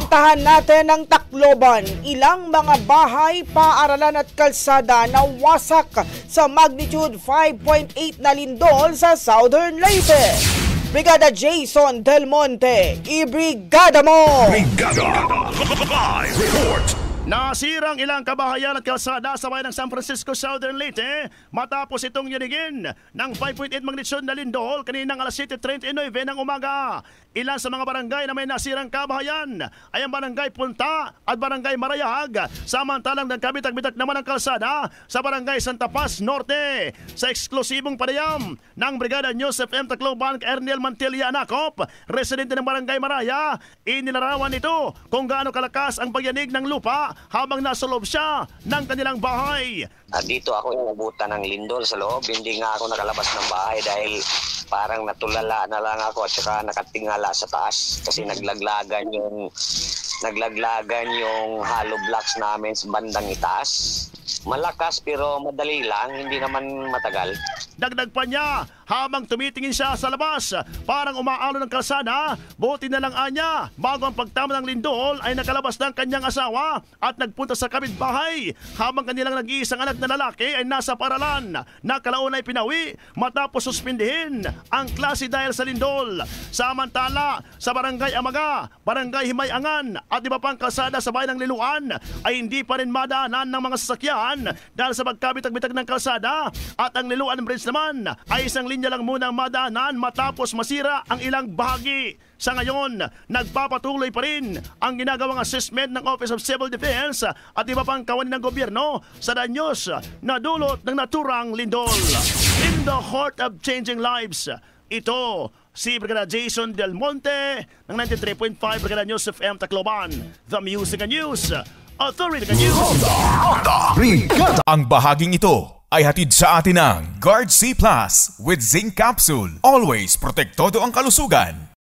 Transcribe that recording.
Puntahan natin ang Tacloban. Ilang mga bahay, paaralan at kalsada na wasak sa magnitude 5.8 na lindol sa Southern Leyte. Brigada Jason Del Monte, ibrigada mo! Brigada! Live report! Nasirang ilang kabahayan at kalsada sa bayan ng San Francisco, Southern Leyte matapos itong yunigin ng 5.8 magnitude na lindol kaninang alas 7:39 ng umaga. Ilan sa mga barangay na may nasirang kabahayan ay ang Barangay Punta at Barangay Marayag, samantalang nagkabitag-bitag naman ang kalsada sa Barangay Santa Paz Norte. Sa eksklusibong panayam ng Brigada News FM Tacloban, Ernel Mantilla Anacop, residente ng Barangay Maraya, inilarawan nito kung gaano kalakas ang pagyanig ng lupa habang nasa loob siya ng kanilang bahay. Dito ako inabutan ng lindol sa loob, hindi nga ako nakalabas ng bahay dahil parang natulala na lang ako at saka nakatingala sa taas kasi naglaglagan yung hollow blocks namin sa bandang itaas. Malakas pero madali lang, hindi naman matagal. Dagdag pa niya, habang tumitingin siya sa labas, parang umaalo ng kalsada, buti na lang anya, bago ang pagtama ng lindol ay nakalabas ng kanyang asawa at nagpunta sa kapitbahay habang kanilang nag-iisang anak na lalaki ay nasa paralan. Nakalaon ay pinawi matapos suspindihin ang klase dahil sa lindol. Samantala, sa Barangay Amaga, Barangay Himayangan at iba pang kalsada sa bayan ng Liloan ay hindi pa rin madaanan ng mga sasakyan dahil sa pagkabitag-bitag ng kalsada at ang Liloan Bridge naman ay isang linya lang muna madaanan matapos masira ang ilang bahagi. Sa ngayon, nagpapatuloy pa rin ang ginagawang assessment ng Office of Civil Defense at iba pang kawani ng gobyerno sa danyos na dulot ng naturang lindol. In the heart of changing lives, ito si Brigada Jason Del Monte ng 93.5 Brigada News FM Tacloban, The Music and News Authority News. Brigada! Ang bahaging ito ay hatid sa atin ng Guard C Plus with Zinc Capsule. Always protektado ang kalusugan.